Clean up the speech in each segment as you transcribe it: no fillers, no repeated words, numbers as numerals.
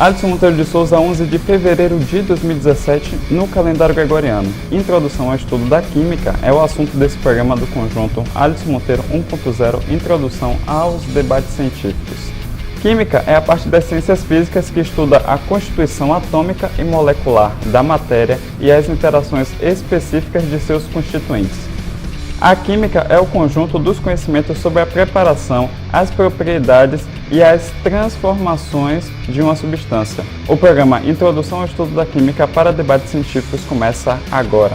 Alisson Monteiro de Souza, 11 de fevereiro de 2017, no calendário gregoriano. Introdução ao estudo da química é o assunto desse programa do conjunto Alisson Monteiro 1.0, Introdução aos debates científicos. Química é a parte das ciências físicas que estuda a constituição atômica e molecular da matéria e as interações específicas de seus constituintes. A química é o conjunto dos conhecimentos sobre a preparação, as propriedades e as transformações de uma substância. O programa Introdução ao Estudo da Química para Debates Científicos começa agora.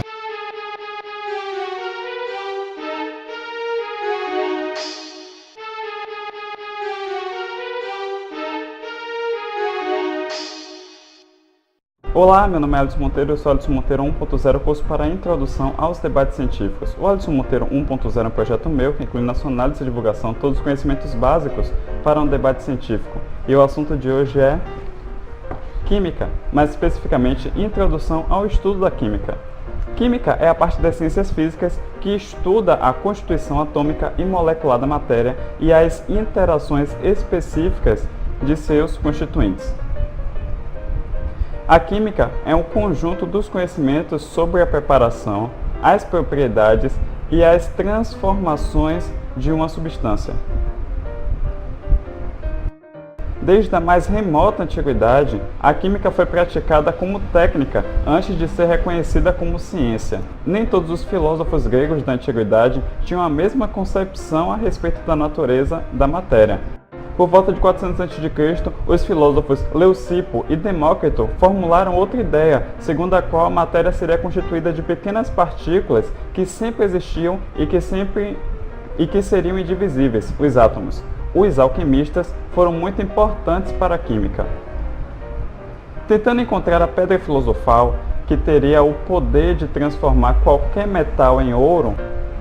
Olá, meu nome é Alisson Monteiro, eu sou Alisson Monteiro 1.0, curso para a Introdução aos Debates Científicos. O Alisson Monteiro 1.0 é um projeto meu que inclui na sua análise e divulgação todos os conhecimentos básicos para um debate científico. E o assunto de hoje é Química, mais especificamente Introdução ao Estudo da Química. Química é a parte das ciências físicas que estuda a constituição atômica e molecular da matéria e as interações específicas de seus constituintes. A química é um conjunto dos conhecimentos sobre a preparação, as propriedades e as transformações de uma substância. Desde a mais remota antiguidade, a química foi praticada como técnica antes de ser reconhecida como ciência. Nem todos os filósofos gregos da antiguidade tinham a mesma concepção a respeito da natureza da matéria. Por volta de 400 a.C., os filósofos Leucipo e Demócrito formularam outra ideia, segundo a qual a matéria seria constituída de pequenas partículas que sempre existiam e que seriam indivisíveis, os átomos. Os alquimistas foram muito importantes para a química. Tentando encontrar a pedra filosofal, que teria o poder de transformar qualquer metal em ouro,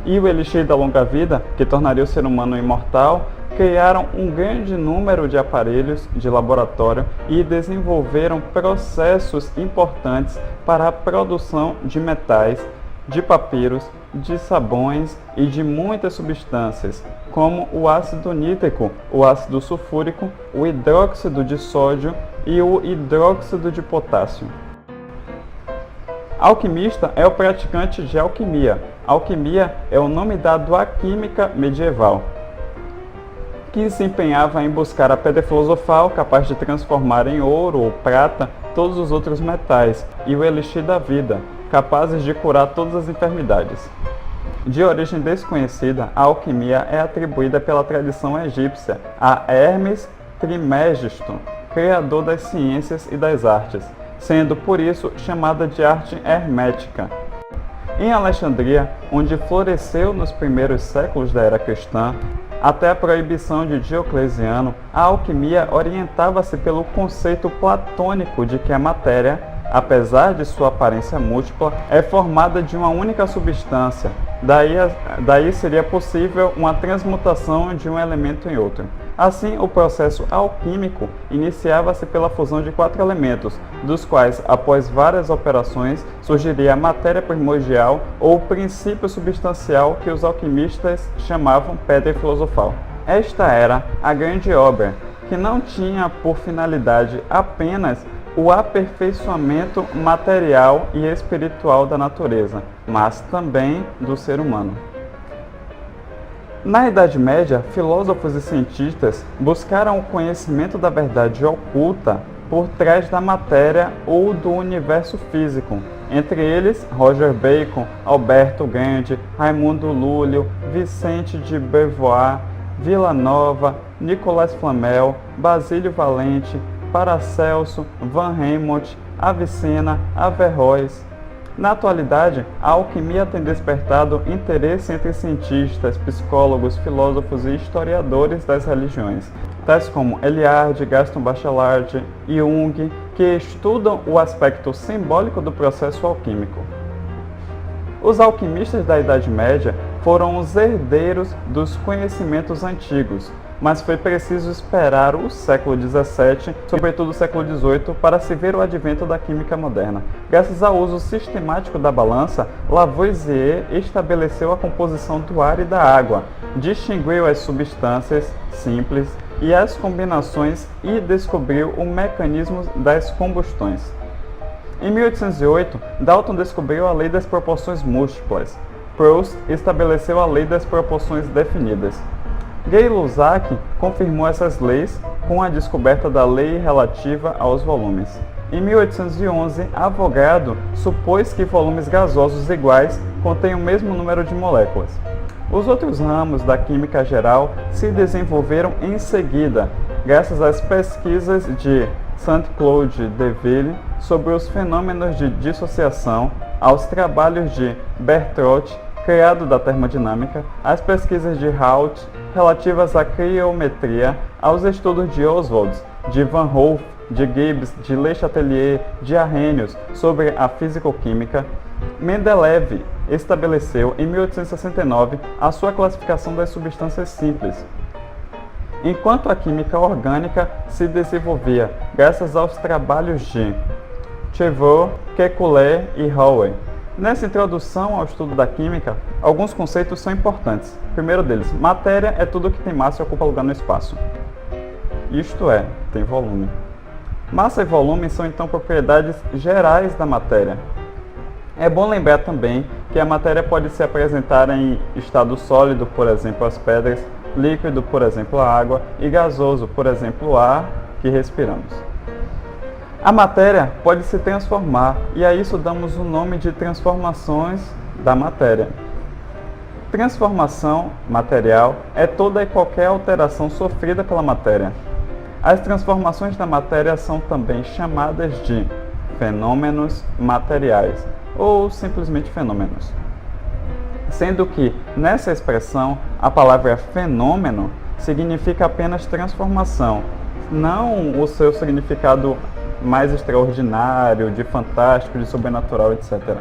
e o elixir da longa vida, que tornaria o ser humano imortal, criaram um grande número de aparelhos de laboratório e desenvolveram processos importantes para a produção de metais, de papiros, de sabões e de muitas substâncias, como o ácido nítrico, o ácido sulfúrico, o hidróxido de sódio e o hidróxido de potássio. Alquimista é o praticante de alquimia. Alquimia é o nome dado à química medieval, que se empenhava em buscar a pedra filosofal capaz de transformar em ouro ou prata todos os outros metais, e o elixir da vida, capazes de curar todas as enfermidades. De origem desconhecida, a alquimia é atribuída pela tradição egípcia a Hermes Trismegisto, criador das ciências e das artes, sendo por isso chamada de arte hermética. Em Alexandria, onde floresceu nos primeiros séculos da era cristã, até a proibição de Diocleciano, a alquimia orientava-se pelo conceito platônico de que a matéria, apesar de sua aparência múltipla, é formada de uma única substância. Daí seria possível uma transmutação de um elemento em outro. Assim, o processo alquímico iniciava-se pela fusão de 4 elementos, dos quais, após várias operações, surgiria a matéria primordial ou princípio substancial que os alquimistas chamavam pedra filosofal. Esta era a grande obra, que não tinha por finalidade apenas o aperfeiçoamento material e espiritual da natureza, mas também do ser humano. Na Idade Média, filósofos e cientistas buscaram o conhecimento da verdade oculta por trás da matéria ou do universo físico. Entre eles, Roger Bacon, Alberto Grande, Raimundo Lúlio, Vicente de Beauvoir, Villanova, Nicolas Flamel, Basílio Valente, Paracelso, Van Helmont, Avicenna, Averroes. Na atualidade, a alquimia tem despertado interesse entre cientistas, psicólogos, filósofos e historiadores das religiões, tais como Eliade, Gaston Bachelard e Jung, que estudam o aspecto simbólico do processo alquímico. Os alquimistas da Idade Média foram os herdeiros dos conhecimentos antigos, mas foi preciso esperar o século XVII, sobretudo o século XVIII, para se ver o advento da química moderna. Graças ao uso sistemático da balança, Lavoisier estabeleceu a composição do ar e da água, distinguiu as substâncias simples e as combinações e descobriu o mecanismo das combustões. Em 1808, Dalton descobriu a lei das proporções múltiplas. Proust estabeleceu a lei das proporções definidas. Gay-Lussac confirmou essas leis com a descoberta da lei relativa aos volumes. Em 1811, Avogadro supôs que volumes gasosos iguais contêm o mesmo número de moléculas. Os outros ramos da química geral se desenvolveram em seguida, graças às pesquisas de Saint-Claude Deville sobre os fenômenos de dissociação, aos trabalhos de Berthollet, criado da termodinâmica, às pesquisas de Raoult relativas à criometria, aos estudos de Oswald, de Van Hoof, de Gibbs, de Le Chatelier, de Arrhenius sobre a físico-química. Mendeleev estabeleceu em 1869 a sua classificação das substâncias simples, enquanto a química orgânica se desenvolvia graças aos trabalhos de Chevreul, Kekulé e Howe. Nessa introdução ao estudo da química, alguns conceitos são importantes. O primeiro deles, matéria é tudo que tem massa e ocupa lugar no espaço. Isto é, tem volume. Massa e volume são então propriedades gerais da matéria. É bom lembrar também que a matéria pode se apresentar em estado sólido, por exemplo, as pedras, líquido, por exemplo, a água, e gasoso, por exemplo, o ar que respiramos. A matéria pode se transformar, e a isso damos o nome de transformações da matéria. Transformação material é toda e qualquer alteração sofrida pela matéria. As transformações da matéria são também chamadas de fenômenos materiais, ou simplesmente fenômenos. Sendo que, nessa expressão, a palavra fenômeno significa apenas transformação, não o seu significado mais extraordinário, de fantástico, de sobrenatural, etc.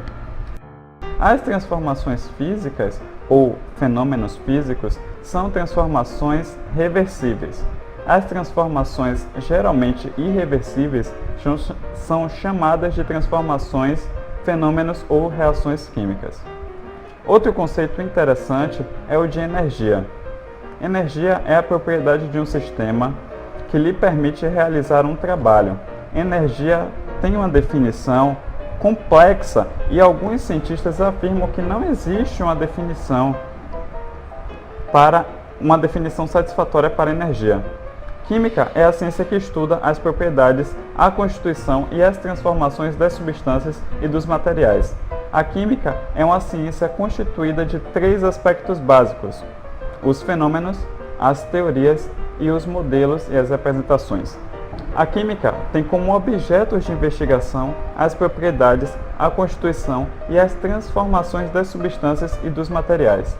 As transformações físicas, ou fenômenos físicos, são transformações reversíveis. As transformações geralmente irreversíveis são chamadas de transformações, fenômenos ou reações químicas. Outro conceito interessante é o de energia. Energia é a propriedade de um sistema que lhe permite realizar um trabalho. Energia tem uma definição complexa e alguns cientistas afirmam que não existe uma definição satisfatória para energia. Química é a ciência que estuda as propriedades, a constituição e as transformações das substâncias e dos materiais. A química é uma ciência constituída de 3 aspectos básicos: os fenômenos, as teorias e os modelos e as representações. A química tem como objetos de investigação as propriedades, a constituição e as transformações das substâncias e dos materiais.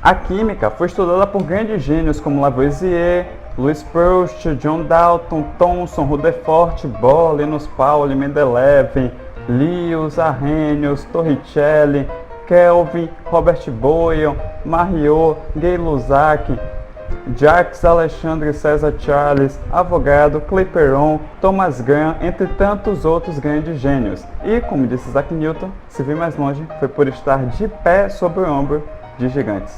A química foi estudada por grandes gênios como Lavoisier, Louis Proust, John Dalton, Thomson, Rutherford, Bohr, Linus Pauling, Mendeleev, Lewis, Arrhenius, Torricelli, Kelvin, Robert Boyle, Marriott, Gay-Lussac, Jacques Alexandre César Charles, Avogadro, Clapeyron, Thomas Graham, entre tantos outros grandes gênios. E, como disse Isaac Newton, se vir mais longe, foi por estar de pé sobre o ombro de gigantes.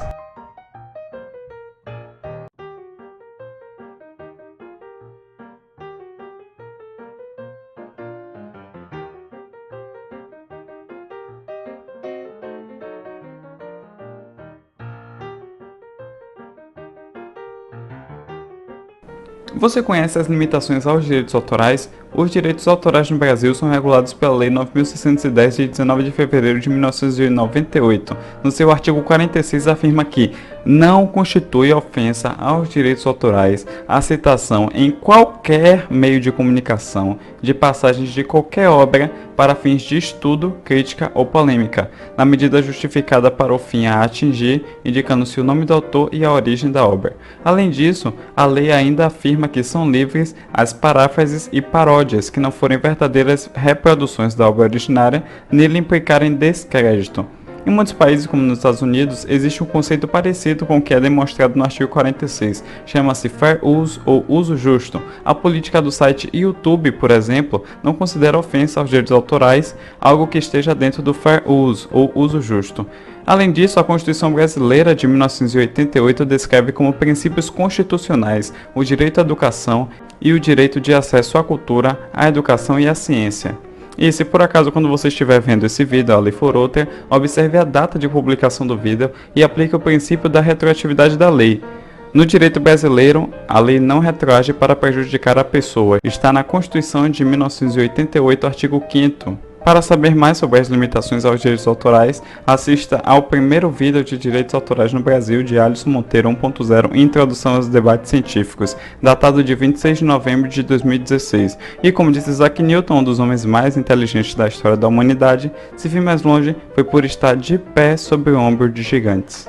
Você conhece as limitações aos direitos autorais? Os direitos autorais no Brasil são regulados pela Lei 9.610 de 19 de fevereiro de 1998. No seu artigo 46 afirma que não constitui ofensa aos direitos autorais a citação em qualquer meio de comunicação de passagens de qualquer obra para fins de estudo, crítica ou polêmica, na medida justificada para o fim a atingir, indicando-se o nome do autor e a origem da obra. Além disso, a lei ainda afirma que são livres as paráfrases e paródias que não forem verdadeiras reproduções da obra originária, nem lhe implicarem descrédito. Em muitos países, como nos Estados Unidos, existe um conceito parecido com o que é demonstrado no artigo 46. Chama-se Fair Use ou uso justo. A política do site YouTube, por exemplo, não considera ofensa aos direitos autorais algo que esteja dentro do Fair Use ou uso justo. Além disso, a Constituição Brasileira de 1988 descreve como princípios constitucionais o direito à educação e o direito de acesso à cultura, à educação e à ciência. E se por acaso quando você estiver vendo esse vídeo, a lei for outra, observe a data de publicação do vídeo e aplique o princípio da retroatividade da lei. No direito brasileiro, a lei não retroage para prejudicar a pessoa. Está na Constituição de 1988, artigo 5º. Para saber mais sobre as limitações aos direitos autorais, assista ao primeiro vídeo de direitos autorais no Brasil de Alisson Monteiro 1.0, Introdução aos Debates Científicos, datado de 26 de novembro de 2016. E como disse Isaac Newton, um dos homens mais inteligentes da história da humanidade, se vir mais longe, foi por estar de pé sobre o ombro de gigantes.